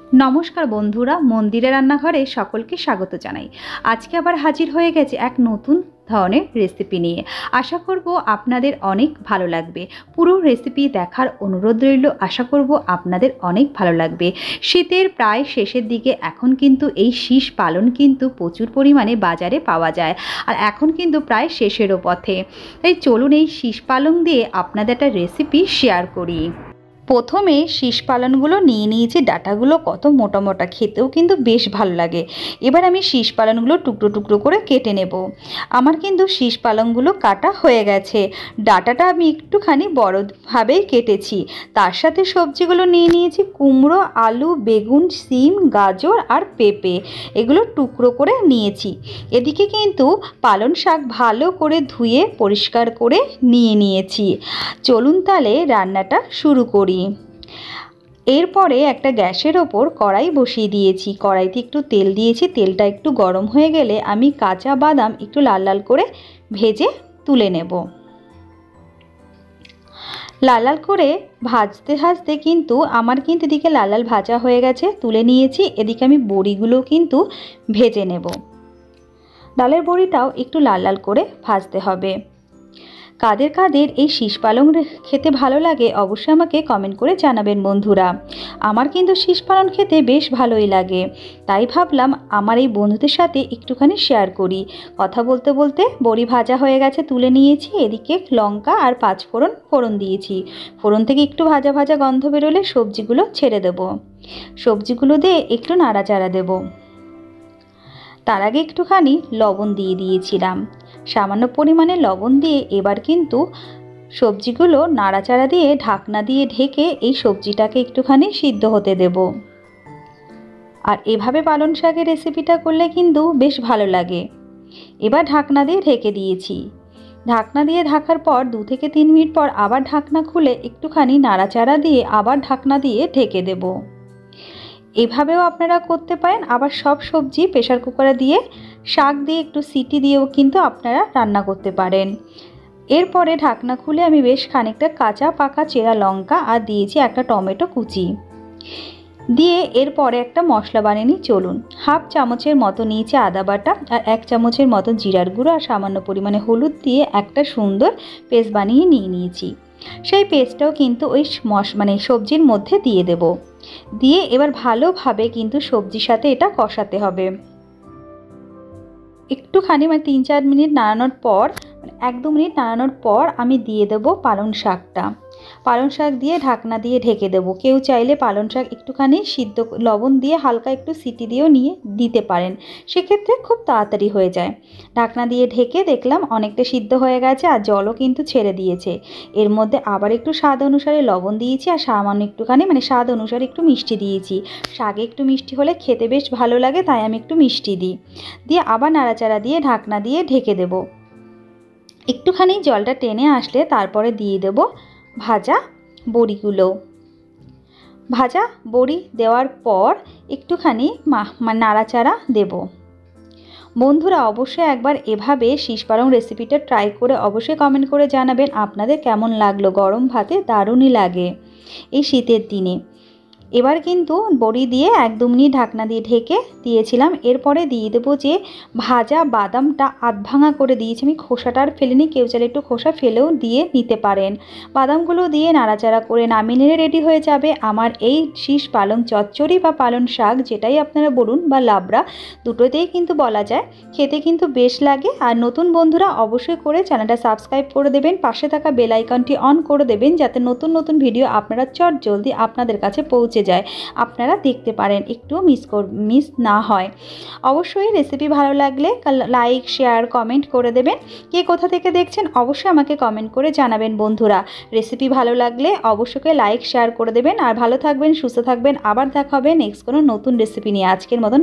নমস্কার বন্ধুরা, মন্দিরে রান্নাঘরে সকলকে স্বাগত জানাই। আজকে আবার হাজির হয়ে গেছে এক নতুন ধরনের রেসিপি নিয়ে। আশা করব আপনাদের অনেক ভালো লাগবে। পুরো রেসিপি দেখার অনুরোধ রইল। আশা করব আপনাদের অনেক ভালো লাগবে। শীতের প্রায় শেষের দিকে এখন কিন্তু এই শীষ পালন কিন্তু প্রচুর পরিমাণে বাজারে পাওয়া যায়, আর এখন কিন্তু প্রায় শেষেরও পথে। তাই চলুন এই শীষ পালং দিয়ে আপনাদের একটা রেসিপি শেয়ার করি। প্রথমে শীষ পালনগুলো নিয়ে নিয়েছি। ডাঁটাগুলো কত মোটা মোটা, খেতেও কিন্তু বেশ ভালো লাগে। এবার আমি শীষ পালনগুলো টুকরো টুকরো করে কেটে নেব। আমার কিন্তু শীষ পালনগুলো কাটা হয়ে গেছে। ডাঁটাটা আমি একটুখানি বড়ভাবেই কেটেছি। তার সাথে সবজিগুলো নিয়ে নিয়েছি কুমড়ো, আলু, বেগুন, সিম, গাজর আর পেঁপে। এগুলো টুকরো করে নিয়েছি। এদিকে কিন্তু পালং শাক ভালো করে ধুয়ে পরিষ্কার করে নিয়ে নিয়েছি। চলুন তাহলে রান্নাটা শুরু করি। এরপরে একটা গ্যাসের ওপর কড়াই বসিয়ে দিয়েছি। কড়াইতে একটু তেল দিয়েছি। তেলটা একটু গরম হয়ে গেলে আমি কাঁচা বাদাম একটু লাল লাল করে ভেজে তুলে নেব। লাল লাল করে ভাজতে ভাজতে কিন্তু আমার এদিকে লাল লাল ভাজা হয়ে গেছে, তুলে নিয়েছি। এদিকে আমি বড়িগুলো কিন্তু ভেজে নেব। ডালের বড়িটাও একটু লাল লাল করে ভাজতে হবে। কাদের কাদের এই শীষ পালং খেতে ভালো লাগে অবশ্যই আমাকে কমেন্ট করে জানাবেন বন্ধুরা। আমার কিন্তু শীষ পালং খেতে বেশ ভালোই লাগে, তাই ভাবলাম আমার এই বন্ধুদের সাথে একটুখানি শেয়ার করি। কথা বলতে বলতে বড়ি ভাজা হয়ে গেছে, তুলে নিয়েছি। এদিকে লঙ্কা আর ফোড়ন দিয়েছি। ফোড়ন থেকে একটু ভাজা ভাজা গন্ধ বেরোলে সবজিগুলো ছেড়ে দেব। সবজিগুলো দিয়ে একটু নাড়াচাড়া দেব। তার আগে একটুখানি লবণ দিয়ে দিয়েছিলাম। সামান্য পরিমাণে লবণ দিয়ে এবার কিন্তু সবজিগুলো নাড়াচাড়া দিয়ে ঢাকনা দিয়ে ঢেকে এই সবজিটাকে একটুখানি সিদ্ধ হতে দেব। আর এভাবে পালং শাকের রেসিপিটা করলে কিন্তু বেশ ভালো লাগে। এবার ঢাকনা দিয়ে ঢেকে দিয়েছি। ঢাকনা দিয়ে ঢাকার পর 2 থেকে 3 মিনিট পর আবার ঢাকনা খুলে একটুখানি নাড়াচাড়া দিয়ে আবার ঢাকনা দিয়ে ঢেকে দেব। এভাবেও আপনারা করতে পারেন। আবার সব সবজি প্রেসার কুকারে দিয়ে শাক দিয়ে একটু সিটি দিয়েও কিন্তু আপনারা রান্না করতে পারেন। এরপরে ঢাকনা খুলে আমি বেশ খানিকটা কাঁচা পাকা চেরা লঙ্কা আর দিয়েছি একটা টমেটো কুচি দিয়ে এরপরে একটা মশলা বানিয়ে নিই। চলুন, হাফ চামচের মতো নিয়েছি আদা বাটা আর 1 চামচের মতো জিরার গুঁড়ো আর সামান্য পরিমাণে হলুদ দিয়ে একটা সুন্দর পেস্ট বানিয়ে নিয়েছি। সেই পেস্টটাও কিন্তু ওই সবজির মধ্যে দিয়ে দেব। দিয়ে এবার ভালোভাবে কিন্তু সবজির সাথে এটা কষাতে হবে। একটুখানি 3-4 মিনিট নাড়ানোর পর 1-2 মিনিট নাড়ানোর পর আমি দিয়ে দেব পালং শাকটা। পালং শাক দিয়ে ঢাকনা দিয়ে ঢেকে দেব। কেউ চাইলে পালং শাক একটুখানি সিদ্ধ লবণ দিয়ে হালকা একটু সিটি দিয়েও নিয়ে দিতে পারেন, সেক্ষেত্রে খুব তাড়াতাড়ি হয়ে যায়। ঢাকনা দিয়ে ঢেকে দেখলাম অনেকটা সিদ্ধ হয়ে গেছে আর জলও কিন্তু ছেড়ে দিয়েছে। এর মধ্যে আবার একটু স্বাদ অনুসারে লবণ দিয়েছি আর সামান্য একটুখানি স্বাদ অনুসারে একটু মিষ্টি দিয়েছি। শাকে একটু মিষ্টি হলে খেতে বেশ ভালো লাগে, তাই আমি একটু মিষ্টি দিই। দিয়ে আবার নাড়াচাড়া দিয়ে ঢাকনা দিয়ে ঢেকে দেব। একটুখানি জলটা টেনে আসলে তারপরে দিয়ে দেব ভাজা বড়িগুলো। ভাজা বড়ি দেওয়ার পর একটুখানি নাড়াচাড়া দেব। বন্ধুরা অবশ্যই একবার এভাবে শীষ পালং রেসিপিটা ট্রাই করে অবশ্যই কমেন্ট করে জানাবেন আপনাদের কেমন লাগলো। গরম ভাতে দারুণই লাগে এই শীতের দিনে। এবার কিন্তু বড়ি দিয়ে 1-2 মিনিট ঢাকনা দিয়ে ঢেকে দিয়েছিলাম। এরপরে দিয়ে দেবো যে ভাজা বাদামটা আধ ভাঙা করে দিয়েছি আমি, খোসাটা আর ফেলিনি। কেউ চাইলে একটু খোসা ফেলেও দিয়ে নিতে পারেন। বাদামগুলো দিয়ে নাড়াচাড়া করে নামিয়ে নিলে রেডি হয়ে যাবে আমার এই শীষ পালং চচ্চড়ি বা পালং শাক, যেটাই আপনারা বলুন, বা লাবড়া, দুটোতেই কিন্তু বলা যায়। খেতে কিন্তু বেশ লাগে। আর নতুন বন্ধুরা অবশ্যই করে চ্যানেলটা সাবস্ক্রাইব করে দেবেন, পাশে থাকা বেল আইকনটি অন করে দেবেন, যাতে নতুন নতুন ভিডিও আপনারা চটজলদি আপনাদের কাছে পৌঁছে যায়, আপনারা দেখতে পারেন, একটু মিস না হয়। অবশ্যই রেসিপি ভালো লাগলে লাইক শেয়ার কমেন্ট করে দেবেন। কে কোথা থেকে দেখছেন অবশ্যই আমাকে কমেন্ট করে জানাবেন বন্ধুরা। রেসিপি ভালো লাগলে অবশ্যই লাইক শেয়ার করে দেবেন। আর ভালো থাকবেন, সুস্থ থাকবেন। আবার দেখা হবে নেক্সট কোনো নতুন রেসিপি নিয়ে। আজকের মতন